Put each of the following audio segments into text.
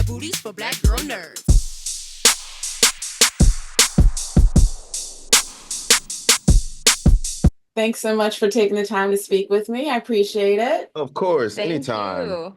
booties for black girl nerds. Thanks so much for taking the time to speak with me. I appreciate it. Of course, Thank anytime. you.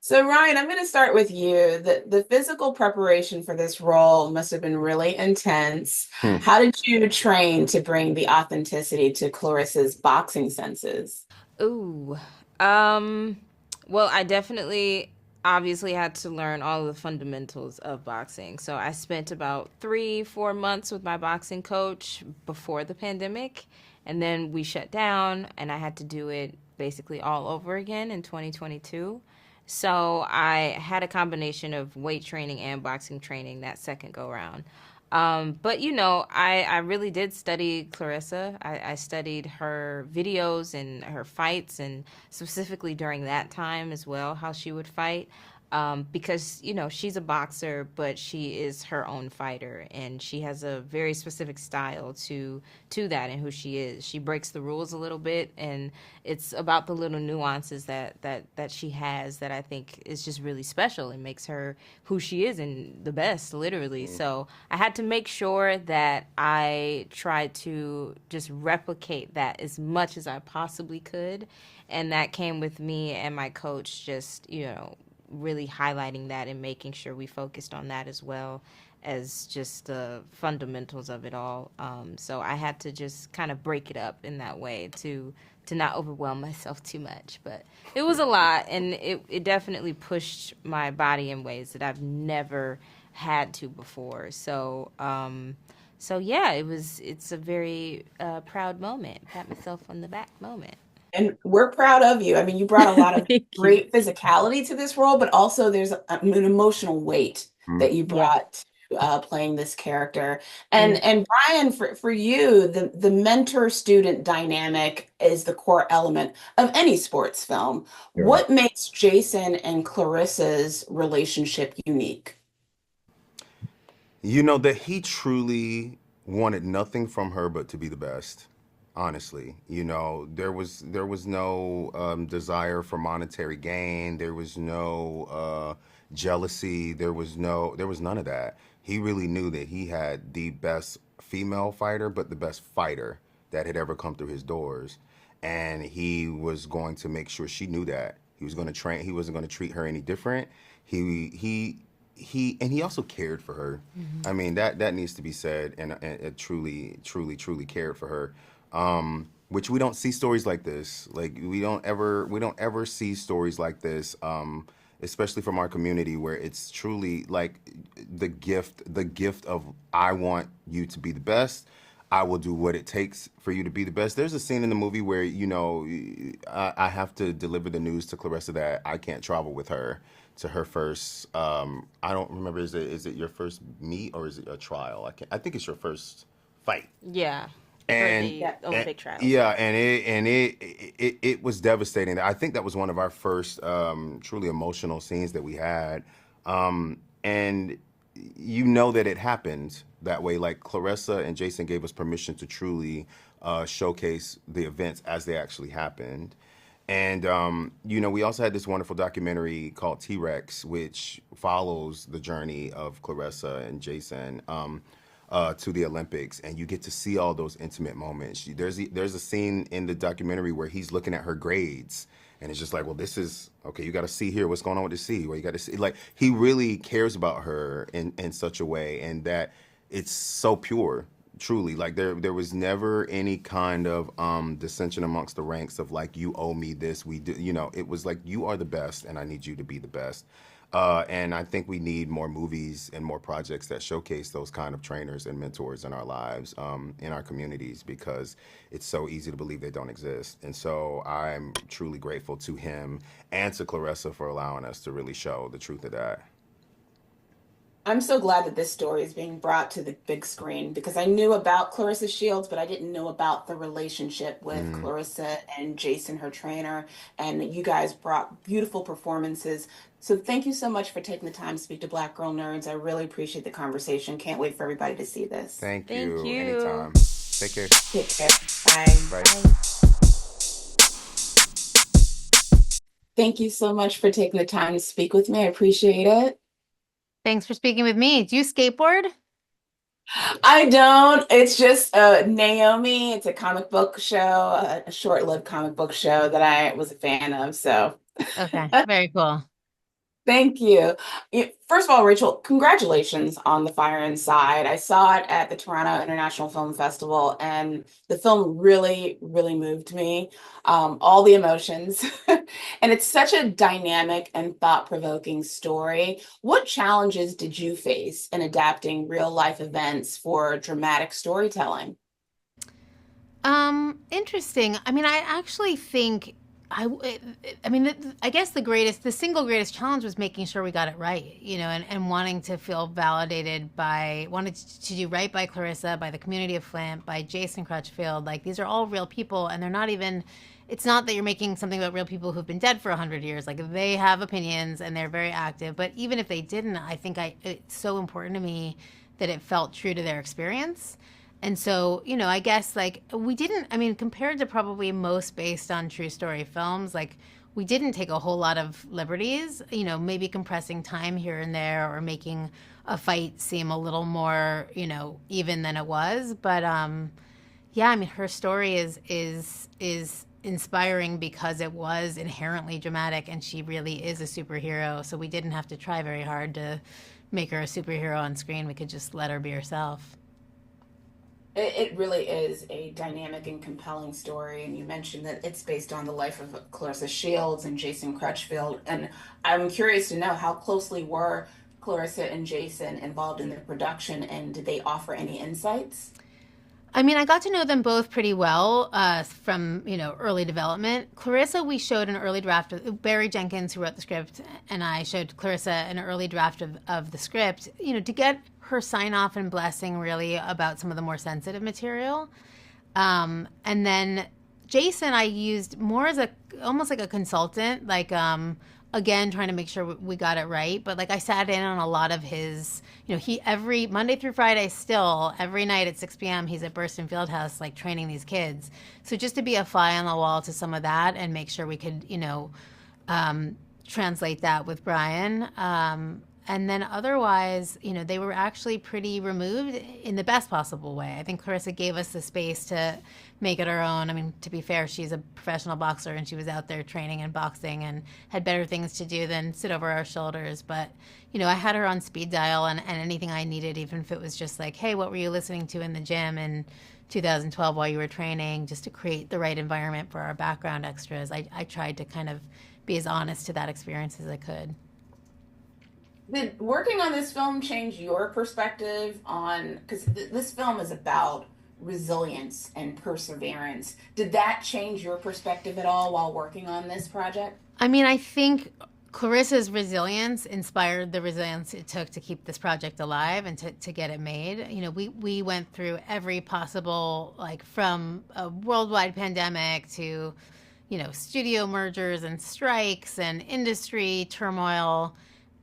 So, Ryan, I'm going to start with you. The physical preparation for this role must have been really intense. Hmm. How did you train to bring the authenticity to Clarissa's boxing senses? Ooh. Um, well, I definitely obviously had to learn all of the fundamentals of boxing. So I spent about 3, 4 months with my boxing coach before the pandemic. And then we shut down and I had to do it basically all over again in 2022. So I had a combination of weight training and boxing training that second go round. But I really did study Claressa. I studied her videos and her fights, and specifically during that time as well, how she would fight. Because she's a boxer, but she is her own fighter, and she has a very specific style to that and who she is. She breaks the rules a little bit, and it's about the little nuances that she has that I think is just really special and makes her who she is and the best, literally. So I had to make sure that I tried to just replicate that as much as I possibly could, and that came with me and my coach just really highlighting that and making sure we focused on that as well as just the fundamentals of it all. So I had to just kind of break it up in that way to not overwhelm myself too much. But it was a lot, and it definitely pushed my body in ways that I've never had to before. So yeah, it's a very proud moment, pat myself on the back moment. And we're proud of you. I mean, you brought a lot of Thank you. great physicality to this role, but also there's an emotional weight Hmm. that you Yeah. brought to playing this character. Mm. And Brian, for you, the mentor-student dynamic is the core element of any sports film. Sure. What makes Jason and Clarissa's relationship unique? You know that he truly wanted nothing from her but to be the best. Honestly, there was no desire for monetary gain. There was no jealousy. There was none of that. He really knew that he had the best female fighter, but the best fighter that had ever come through his doors, and he was going to make sure she knew that. He was going to train. He wasn't going to treat her any different. He also cared for her. I mean, that needs to be said, and truly, truly, truly cared for her. Which we don't see stories like this. Like we don't ever see stories like this. Especially from our community, where it's truly like the gift of, I want you to be the best. I will do what it takes for you to be the best. There's a scene in the movie where, I have to deliver the news to Claressa that I can't travel with her to her first. I don't remember. Is it your first meet, or is it a trial? I think it's your first fight. Yeah. For And, the Yeah. Olympic trials. yeah, and it was devastating. I think that was one of our first truly emotional scenes that we had. And you know that it happened that way. Like, Claressa and Jason gave us permission to truly showcase the events as they actually happened. And we also had this wonderful documentary called T-Rex, which follows the journey of Claressa and Jason to the Olympics, and you get to see all those intimate moments. There's a scene in the documentary where he's looking at her grades, and it's just like, well, this is okay. You got to see here what's going on with the C. Where you got to see, like, he really cares about her in such a way, and that it's so pure. Truly, like, there was never any kind of dissension amongst the ranks of, like, you owe me this. We do, it was like, you are the best, and I need you to be the best. And I think we need more movies and more projects that showcase those kind of trainers and mentors in our lives, in our communities, because it's so easy to believe they don't exist. And so I'm truly grateful to him and to Claressa for allowing us to really show the truth of that. I'm so glad that this story is being brought to the big screen because I knew about Claressa Shields, but I didn't know about the relationship with Mm. Clarissa and Jason, her trainer. And you guys brought beautiful performances. So thank you so much for taking the time to speak to Black Girl Nerds. I really appreciate the conversation. Can't wait for everybody to see this. Thank Thank you. you. Anytime. Take care. Take care. Bye. Bye. Bye. Thank you so much for taking the time to speak with me. I appreciate it. Thanks for speaking with me. Do you skateboard? I don't. It's just Naomi. It's a comic book show, a short-lived comic book show that I was a fan of. So Okay, very cool. thank you. First of all, Rachel, congratulations on The Fire Inside. I saw it at the Toronto International Film Festival, and the film really, really moved me. All the emotions. And it's such a dynamic and thought-provoking story. What challenges did you face in adapting real-life events for dramatic storytelling? Interesting. I mean, I actually think I guess the single greatest challenge was making sure we got it right, and wanting to feel validated wanted to do right by Claressa, by the community of Flint, by Jason Crutchfield. Like, these are all real people, and they're not even, it's not that you're making something about real people who've been dead for 100 years. Like, they have opinions and they're very active, but even if they didn't, I think it's so important to me that it felt true to their experience. And so, I guess, like, compared to probably most based on true story films, like, we didn't take a whole lot of liberties, maybe compressing time here and there or making a fight seem a little more, even than it was. But, yeah, I mean, her story is inspiring because it was inherently dramatic, and she really is a superhero. So we didn't have to try very hard to make her a superhero on screen. We could just let her be herself. It really is a dynamic and compelling story. And you mentioned that it's based on the life of Claressa Shields and Jason Crutchfield. And I'm curious to know, how closely were Clarissa and Jason involved in the production, and did they offer any insights? I mean, I got to know them both pretty well from, early development. Clarissa, we showed an early draft of Barry Jenkins, who wrote the script, and I showed Clarissa an early draft of the script, to get her sign off and blessing really about some of the more sensitive material. And then Jason, I used more as almost like a consultant, like, again, trying to make sure we got it right. But, like, I sat in on a lot of his, every Monday through Friday, still every night at 6 p.m. he's at Burston Fieldhouse, like, training these kids. So just to be a fly on the wall to some of that and make sure we could, translate that with Brian. And then otherwise, they were actually pretty removed in the best possible way. I think Clarissa gave us the space to make it our own. I mean, to be fair, she's a professional boxer, and she was out there training and boxing and had better things to do than sit over our shoulders. But, I had her on speed dial, and anything I needed, even if it was just like, hey, what were you listening to in the gym in 2012 while you were training, just to create the right environment for our background extras. I tried to kind of be as honest to that experience as I could. Did working on this film change your perspective on, because this film is about resilience and perseverance. Did that change your perspective at all while working on this project? I mean, I think Clarissa's resilience inspired the resilience it took to keep this project alive and to get it made. We went through every possible, like, from a worldwide pandemic to, studio mergers and strikes and industry turmoil,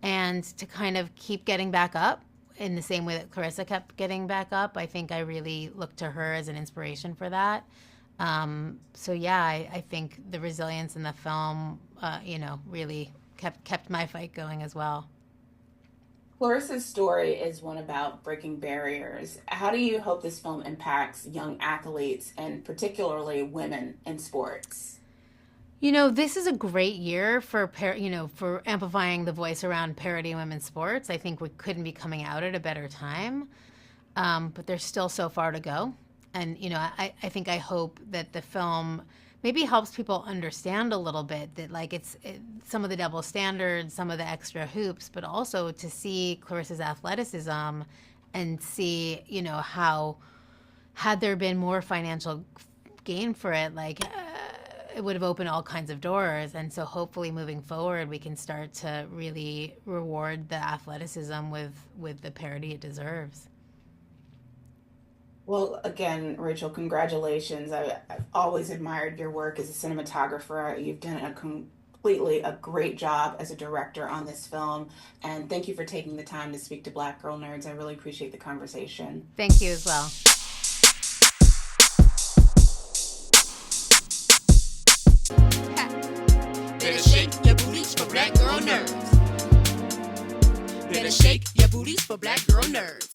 and to kind of keep getting back up in the same way that Clarissa kept getting back up. I think I really looked to her as an inspiration for that. So yeah, I think the resilience in the film, really kept my fight going as well. Clarissa's story is one about breaking barriers. How do you hope this film impacts young athletes, and particularly women in sports? This is a great year for for amplifying the voice around parity in women's sports. I think we couldn't be coming out at a better time, but there's still so far to go. And I think I hope that the film maybe helps people understand a little bit that, like, it's some of the double standards, some of the extra hoops, but also to see Clarissa's athleticism and see how, had there been more financial gain for it, like. It would have opened all kinds of doors. And so hopefully moving forward, we can start to really reward the athleticism with the parity it deserves. Well, again, Rachel, congratulations. I've always admired your work as a cinematographer. You've done a great job as a director on this film. And thank you for taking the time to speak to Black Girl Nerds. I really appreciate the conversation. Thank you as well. Better shake nerves. Better shake your booties for black girl nerves.